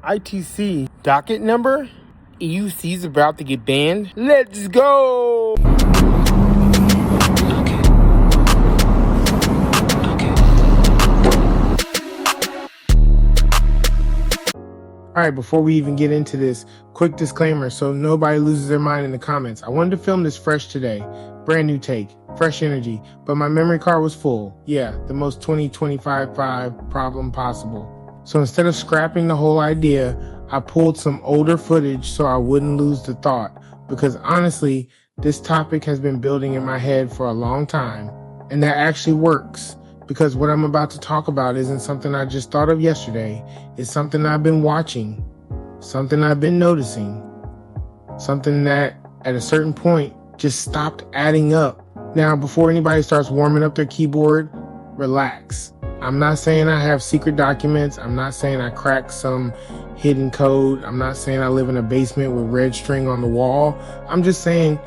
ITC docket number? EUC's about to get banned? Let's go! Alright, before we even get into this, quick disclaimer so nobody loses their mind in the comments. I wanted to film this fresh today. Brand new take, fresh energy, but my memory card was full. Yeah, the most 2025 problem possible. So instead of scrapping the whole idea, I pulled some older footage so I wouldn't lose the thought. Because honestly, this topic has been building in my head for a long time. And that actually works. Because what I'm about to talk about isn't something I just thought of yesterday. It's something I've been watching. Something I've been noticing. Something that at a certain point just stopped adding up. Now, before anybody starts warming up their keyboard, relax. I'm not saying I have secret documents. I'm not saying I cracked some hidden code. I'm not saying I live in a basement with red string on the wall. I'm just saying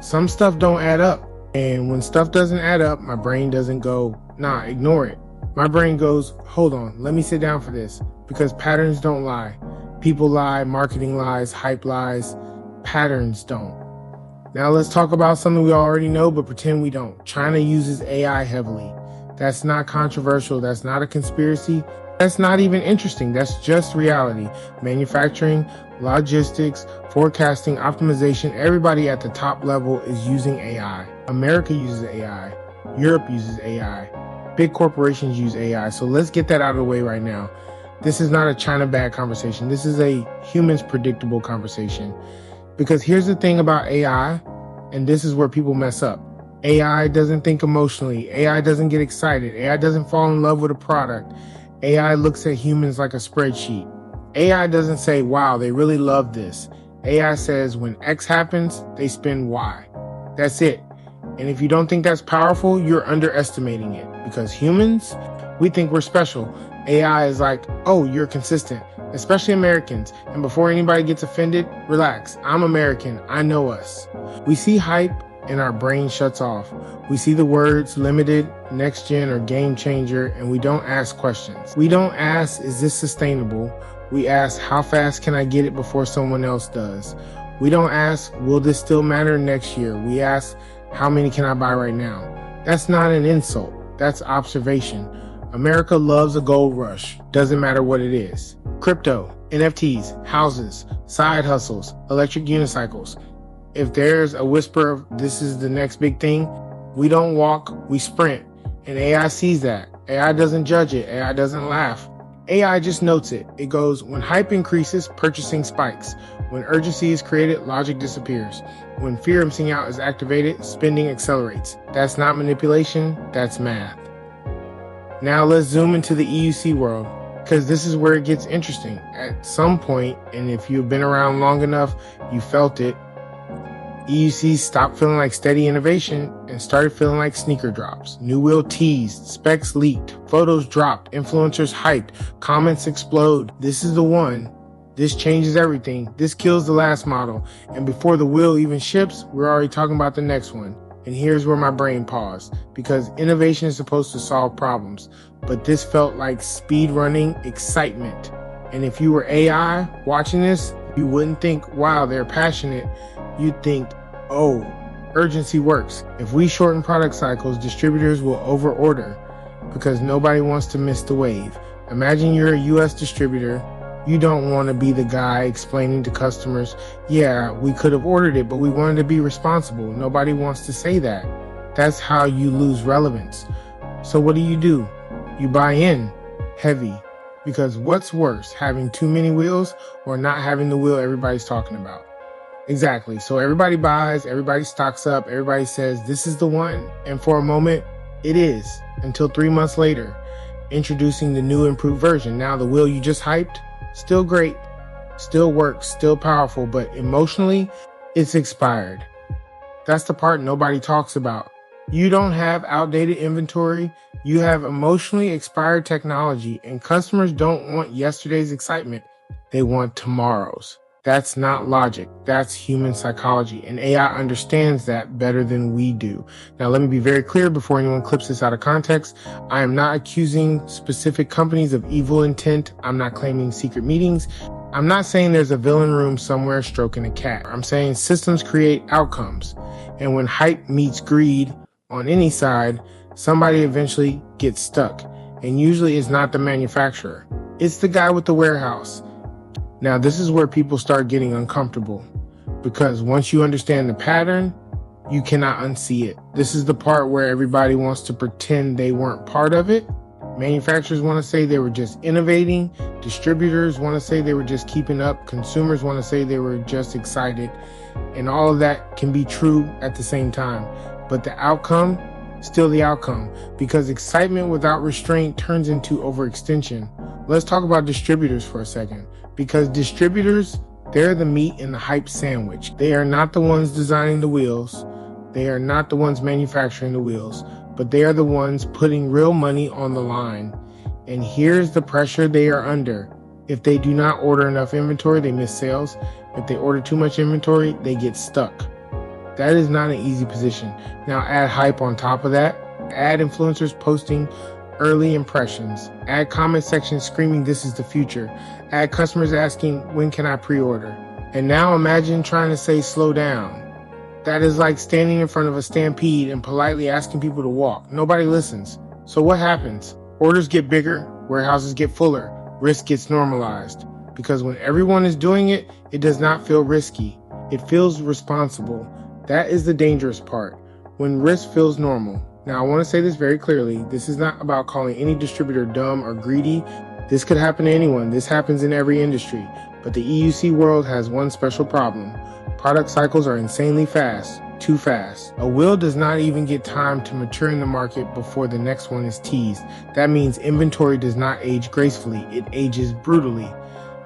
some stuff don't add up. And when stuff doesn't add up, my brain doesn't go, nah, ignore it. My brain goes, hold on, let me sit down for this. Because patterns don't lie. People lie, marketing lies, hype lies. Patterns don't. Now let's talk about something we already know, but pretend we don't. China uses AI heavily. That's not controversial. That's not a conspiracy. That's not even interesting. That's just reality. Manufacturing, logistics, forecasting, optimization, everybody at the top level is using AI. America uses AI. Europe uses AI. Big corporations use AI. So let's get that out of the way right now. This is not a China bad conversation. This is a humans predictable conversation. Because here's the thing about AI, and this is where people mess up. AI doesn't think emotionally. AI doesn't get excited. AI doesn't fall in love with a product. AI looks at humans like a spreadsheet. AI doesn't say, wow, they really love this. AI says when X happens, they spend Y. That's it. And if you don't think that's powerful, you're underestimating it. Because humans, we think we're special. AI is like, oh, you're consistent. Especially Americans. And before anybody gets offended, relax. I'm American. I know us. We see hype and our brain shuts off. We see the words limited, next gen, or game changer, and we don't ask questions. We don't ask, is this sustainable? We ask, how fast can I get it before someone else does? We don't ask, will this still matter next year? We ask, how many can I buy right now? That's not an insult. That's observation. America loves a gold rush. Doesn't matter what it is. Crypto, NFTs, houses, side hustles, electric unicycles. If there's a whisper of this is the next big thing, we don't walk, we sprint. And AI sees that. AI doesn't judge it. AI doesn't laugh. AI just notes it. It goes, when hype increases, purchasing spikes. When urgency is created, logic disappears. When fear of missing out is activated, spending accelerates. That's not manipulation, that's math. Now let's zoom into the EUC world, because this is where it gets interesting. At some point, and if you've been around long enough, you felt it, EUC stopped feeling like steady innovation and started feeling like sneaker drops. New wheel teased, specs leaked, photos dropped, influencers hyped, comments explode. This is the one. This changes everything. This kills the last model. And before the wheel even ships, we're already talking about the next one. And here's where my brain paused. Because innovation is supposed to solve problems. But this felt like speed running excitement. And if you were AI watching this, you wouldn't think, wow, they're passionate. You'd think, oh, urgency works. If we shorten product cycles, distributors will overorder because nobody wants to miss the wave. Imagine you're a US distributor. You don't want to be the guy explaining to customers, yeah, we could have ordered it, but we wanted to be responsible. Nobody wants to say that. That's how you lose relevance. So what do? You buy in heavy. Because what's worse, having too many wheels or not having the wheel everybody's talking about? Exactly. So everybody buys, everybody stocks up, everybody says this is the one. And for a moment, it is. Until 3 months later, introducing the new improved version. Now the wheel you just hyped, still great, still works, still powerful, but emotionally, it's expired. That's the part nobody talks about. You don't have outdated inventory. You have emotionally expired technology, and customers don't want yesterday's excitement. They want tomorrow's. That's not logic. That's human psychology. And AI understands that better than we do. Now, let me be very clear before anyone clips this out of context. I am not accusing specific companies of evil intent. I'm not claiming secret meetings. I'm not saying there's a villain room somewhere stroking a cat. I'm saying systems create outcomes. And when hype meets greed on any side, somebody eventually gets stuck. And usually it's not the manufacturer. It's the guy with the warehouse. Now, this is where people start getting uncomfortable, because once you understand the pattern, you cannot unsee it. This is the part where everybody wants to pretend they weren't part of it. Manufacturers want to say they were just innovating. Distributors want to say they were just keeping up. Consumers want to say they were just excited. And all of that can be true at the same time. But the outcome, still the outcome, because excitement without restraint turns into overextension. Let's talk about distributors for a second, because distributors, they're the meat in the hype sandwich. They are not the ones designing the wheels. They are not the ones manufacturing the wheels, but they are the ones putting real money on the line. And here's the pressure they are under. If they do not order enough inventory, they miss sales. If they order too much inventory, they get stuck. That is not an easy position. Now add hype on top of that. Add influencers posting early impressions. Add comment sections screaming this is the future. Add customers asking when can I pre-order. And now imagine trying to say slow down. That is like standing in front of a stampede and politely asking people to walk. Nobody listens. So what happens? Orders get bigger, warehouses get fuller, risk gets normalized. Because when everyone is doing it, it does not feel risky. It feels responsible. That is the dangerous part. When risk feels normal. Now, I want to say this very clearly. This is not about calling any distributor dumb or greedy. This could happen to anyone. This happens in every industry. But the EUC world has one special problem. Product cycles are insanely fast, too fast. A wheel does not even get time to mature in the market before the next one is teased. That means inventory does not age gracefully. It ages brutally.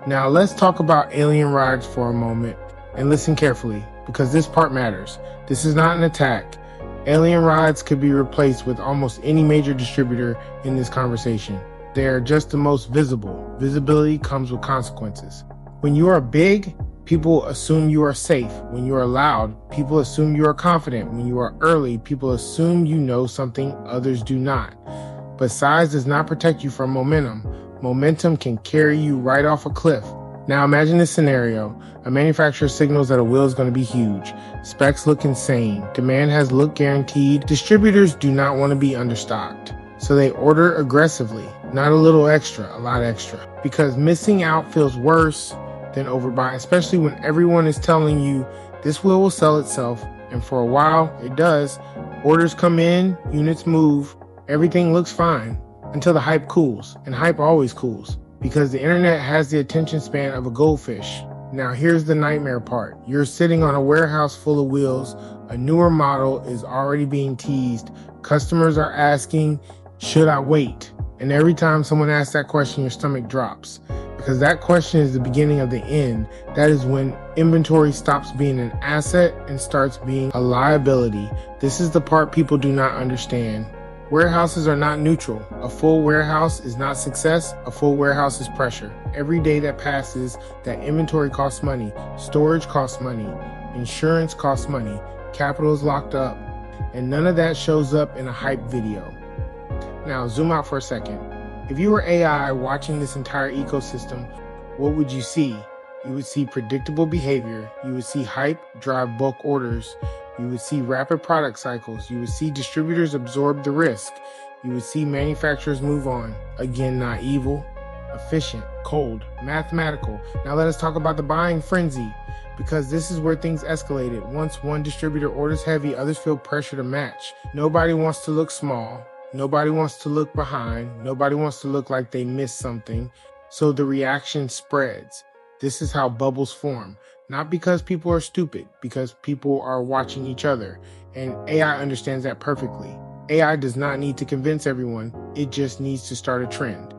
Now, let's talk about alien rides for a moment and listen carefully, because this part matters. This is not an attack. Alien rides could be replaced with almost any major distributor in this conversation. They are just the most visible. Visibility comes with consequences. When you are big, people assume you are safe. When you are loud, people assume you are confident. When you are early, people assume you know something others do not. But size does not protect you from momentum. Momentum can carry you right off a cliff. Now imagine this scenario. A manufacturer signals that a wheel is going to be huge. Specs look insane. Demand has look guaranteed. Distributors do not want to be understocked. So they order aggressively, not a little extra, a lot extra. Because missing out feels worse than overbuying, especially when everyone is telling you this wheel will sell itself. And for a while, it does. Orders come in, units move, everything looks fine until the hype cools. And hype always cools, because the internet has the attention span of a goldfish. Now here's the nightmare part. You're sitting on a warehouse full of wheels. A newer model is already being teased. Customers are asking, should I wait? And every time someone asks that question, your stomach drops. Because that question is the beginning of the end. That is when inventory stops being an asset and starts being a liability. This is the part people do not understand. Warehouses are not neutral. A full warehouse is not success. A full warehouse is pressure. Every day that passes, that inventory costs money. Storage costs money. Insurance costs money. Capital is locked up. And none of that shows up in a hype video. Now, zoom out for a second. If you were AI watching this entire ecosystem, what would you see? You would see predictable behavior. You would see hype drive bulk orders. You would see rapid product cycles. You would see distributors absorb the risk. You would see manufacturers move on. Again, not evil, efficient, cold, mathematical. Now let us talk about the buying frenzy, because this is where things escalated. Once one distributor orders heavy, others feel pressure to match. Nobody wants to look small. Nobody wants to look behind. Nobody wants to look like they missed something. So the reaction spreads. This is how bubbles form. Not because people are stupid, because people are watching each other. And AI understands that perfectly. AI does not need to convince everyone. It just needs to start a trend.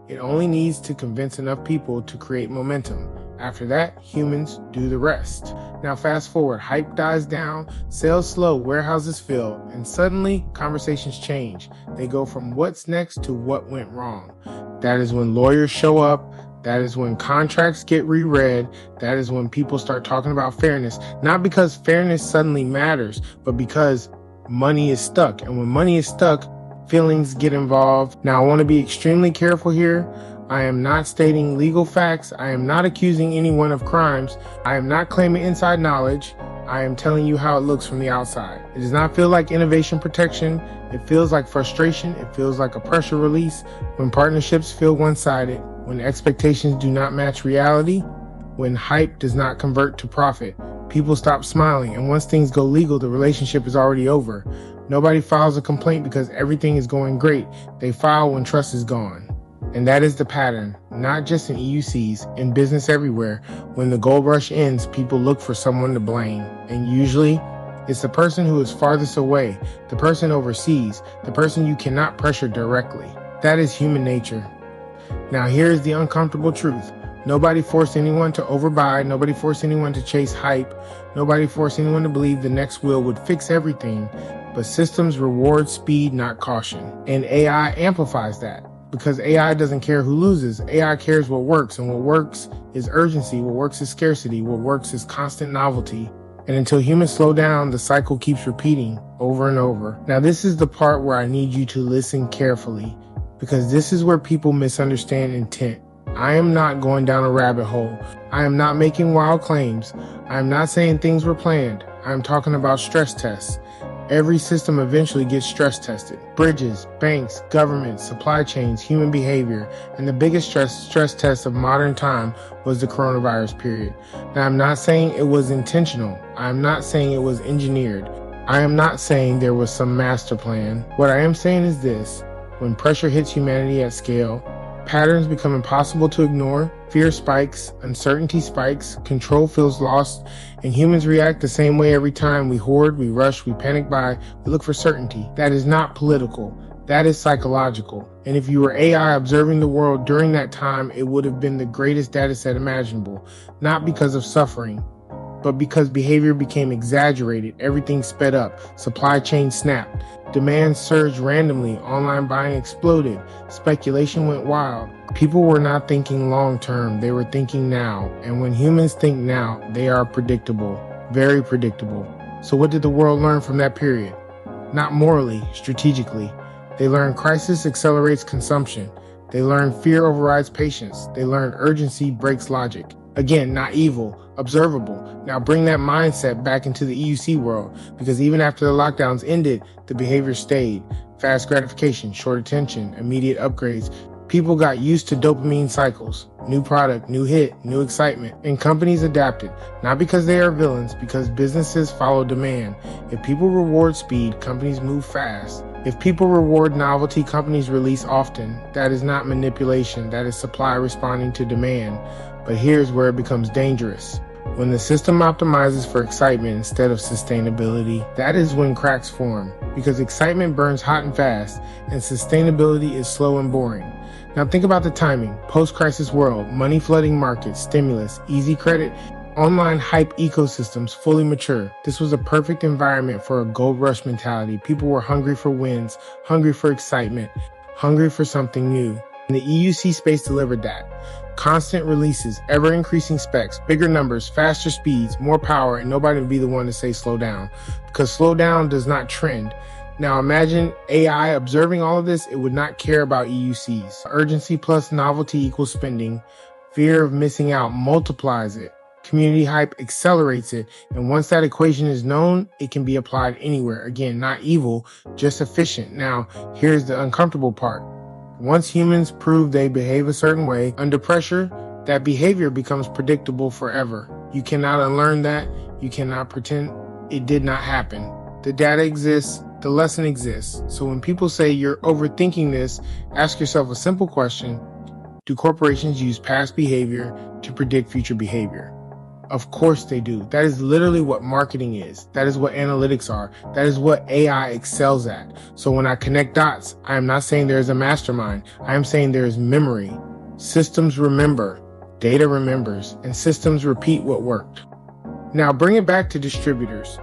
It only needs to convince enough people to create momentum. After that, humans do the rest. Now fast forward, hype dies down, sales slow, warehouses fill, and suddenly conversations change. They go from what's next to what went wrong. That is when lawyers show up, That is when contracts get reread. That is when people start talking about fairness. Not because fairness suddenly matters, but because money is stuck. And when money is stuck, feelings get involved. Now, I want to be extremely careful here. I am not stating legal facts. I am not accusing anyone of crimes. I am not claiming inside knowledge. I am telling you how it looks from the outside. It does not feel like innovation protection. It feels like frustration. It feels like a pressure release when partnerships feel one-sided, when expectations do not match reality, when hype does not convert to profit. People stop smiling, and once things go legal, the relationship is already over. Nobody files a complaint because everything is going great. They file when trust is gone. And that is the pattern, not just in EUCs, in business everywhere. When the gold rush ends, people look for someone to blame. And usually, it's the person who is farthest away, the person overseas, the person you cannot pressure directly. That is human nature. Now here's the uncomfortable truth. Nobody forced anyone to overbuy. Nobody forced anyone to chase hype. Nobody forced anyone to believe the next will would fix everything. But systems reward speed, not caution. And AI amplifies that. Because AI doesn't care who loses. AI cares what works, and what works is urgency, what works is scarcity, what works is constant novelty. And until humans slow down, the cycle keeps repeating over and over. Now, this is the part where I need you to listen carefully, because this is where people misunderstand intent. I am not going down a rabbit hole. I am not making wild claims. I am not saying things were planned. I am talking about stress tests. Every system eventually gets stress tested. Bridges, banks, governments, supply chains, human behavior, and the biggest stress test of modern time was the coronavirus period. Now, I'm not saying it was intentional. I'm not saying it was engineered. I am not saying there was some master plan. What I am saying is this: when pressure hits humanity at scale, patterns become impossible to ignore, fear spikes, uncertainty spikes, control feels lost, and humans react the same way every time. We hoard, we rush, we panic buy, we look for certainty. That is not political. That is psychological. And if you were AI observing the world during that time, it would have been the greatest data set imaginable, not because of suffering, but because behavior became exaggerated. Everything sped up, supply chain snapped, demand surged randomly, online buying exploded, speculation went wild. People were not thinking long term, they were thinking now. And when humans think now, they are predictable, very predictable. So what did the world learn from that period? Not morally, strategically. They learned crisis accelerates consumption. They learned fear overrides patience. They learned urgency breaks logic. Again, not evil, observable. Now bring that mindset back into the EUC world, because even after the lockdowns ended, the behavior stayed. Fast gratification, short attention, immediate upgrades. People got used to dopamine cycles. New product, new hit, new excitement. And companies adapted, not because they are villains, because businesses follow demand. If people reward speed, companies move fast. If people reward novelty, companies release often. That is not manipulation, that is supply responding to demand. But here's where it becomes dangerous. When the system optimizes for excitement instead of sustainability, that is when cracks form. Because excitement burns hot and fast, and sustainability is slow and boring. Now think about the timing. Post-crisis world, money flooding markets, stimulus, easy credit, online hype ecosystems fully mature. This was a perfect environment for a gold rush mentality. People were hungry for wins, hungry for excitement, hungry for something new. And the EUC space delivered that. Constant releases, ever-increasing specs, bigger numbers, faster speeds, more power, and nobody would be the one to say slow down. Because slow down does not trend. Now imagine AI observing all of this, it would not care about EUCs. Urgency plus novelty equals spending. Fear of missing out multiplies it. Community hype accelerates it. And once that equation is known, it can be applied anywhere. Again, not evil, just efficient. Now, here's the uncomfortable part. Once humans prove they behave a certain way, under pressure, that behavior becomes predictable forever. You cannot unlearn that. You cannot pretend it did not happen. The data exists. The lesson exists. So when people say you're overthinking this, ask yourself a simple question. Do corporations use past behavior to predict future behavior? Of course they do. That is literally what marketing is. That is what analytics are. That is what AI excels at. So when I connect dots, I am not saying there is a mastermind. I am saying there is memory. Systems remember, data remembers, and systems repeat what worked. Now bring it back to distributors.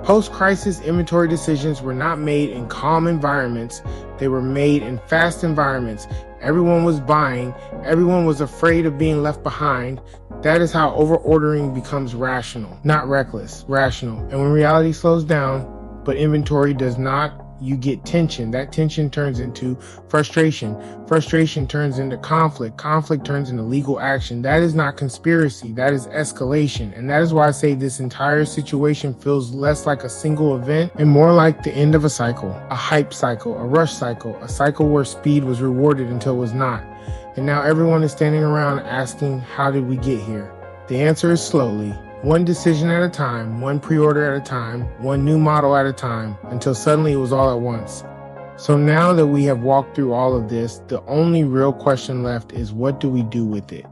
Post-crisis inventory decisions were not made in calm environments. They were made in fast environments. Everyone was buying. Everyone was afraid of being left behind. That is how over-ordering becomes rational, not reckless, rational. And when reality slows down, but inventory does not, you get tension. That tension turns into frustration. Frustration turns into conflict. Conflict turns into legal action. That is not conspiracy. That is escalation. And that is why I say this entire situation feels less like a single event and more like the end of a cycle, a hype cycle, a rush cycle, a cycle where speed was rewarded until it was not. And now everyone is standing around asking, how did we get here? The answer is slowly. One decision at a time, one pre-order at a time, one new model at a time, until suddenly it was all at once. So now that we have walked through all of this, the only real question left is what do we do with it?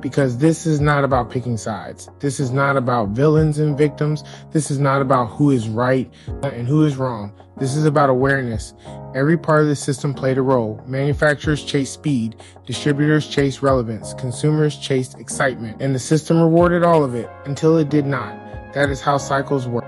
Because this is not about picking sides. This is not about villains and victims. This is not about who is right and who is wrong. This is about awareness. Every part of the system played a role. Manufacturers chased speed, distributors chased relevance, consumers chased excitement, and the system rewarded all of it until it did not. That is how cycles work.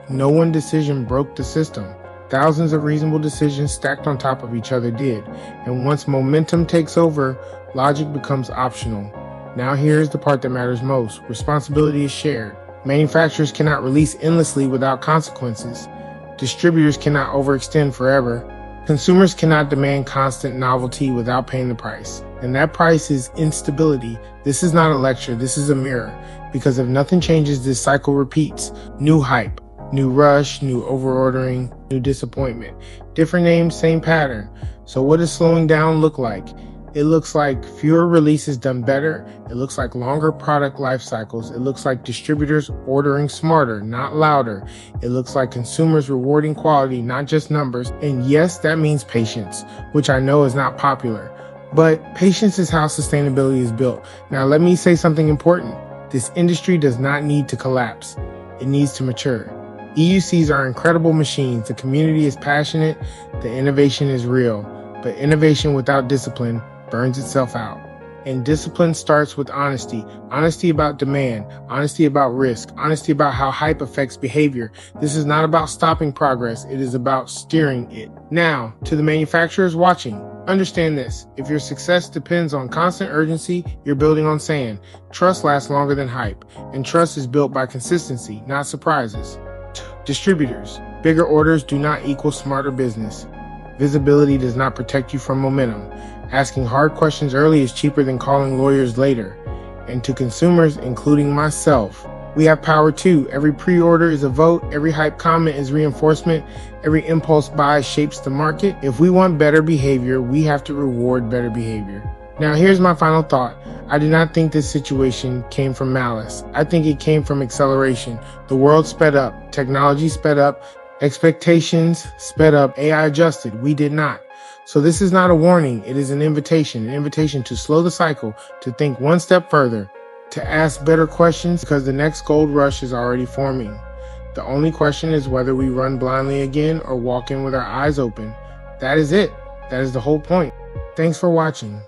No one decision broke the system. Thousands of reasonable decisions stacked on top of each other did. And once momentum takes over, logic becomes optional. Now here's the part that matters most. Responsibility is shared. Manufacturers cannot release endlessly without consequences. Distributors cannot overextend forever. Consumers cannot demand constant novelty without paying the price. And that price is instability. This is not a lecture, this is a mirror. Because if nothing changes, this cycle repeats. New hype, new rush, new overordering, new disappointment. Different names, same pattern. So what does slowing down look like? It looks like fewer releases done better. It looks like longer product life cycles. It looks like distributors ordering smarter, not louder. It looks like consumers rewarding quality, not just numbers. And yes, that means patience, which I know is not popular. But patience is how sustainability is built. Now, let me say something important. This industry does not need to collapse. It needs to mature. EUCs are incredible machines. The community is passionate. The innovation is real. But innovation without discipline burns itself out. And discipline starts with honesty. Honesty about demand, honesty about risk, honesty about how hype affects behavior. This is not about stopping progress. It is about steering it. Now, to the manufacturers watching, understand this. If your success depends on constant urgency, you're building on sand. Trust lasts longer than hype. And trust is built by consistency, not surprises. Distributors. Bigger orders do not equal smarter business. Visibility does not protect you from momentum. Asking hard questions early is cheaper than calling lawyers later. And to consumers, including myself, we have power too. Every pre-order is a vote. Every hype comment is reinforcement. Every impulse buy shapes the market. If we want better behavior, we have to reward better behavior. Now, here's my final thought. I do not think this situation came from malice. I think it came from acceleration. The world sped up. Technology sped up. Expectations sped up. AI adjusted. We did not. So this is not a warning. It is an invitation to slow the cycle, to think one step further, to ask better questions because the next gold rush is already forming. The only question is whether we run blindly again or walk in with our eyes open. That is it. That is the whole point. Thanks for watching.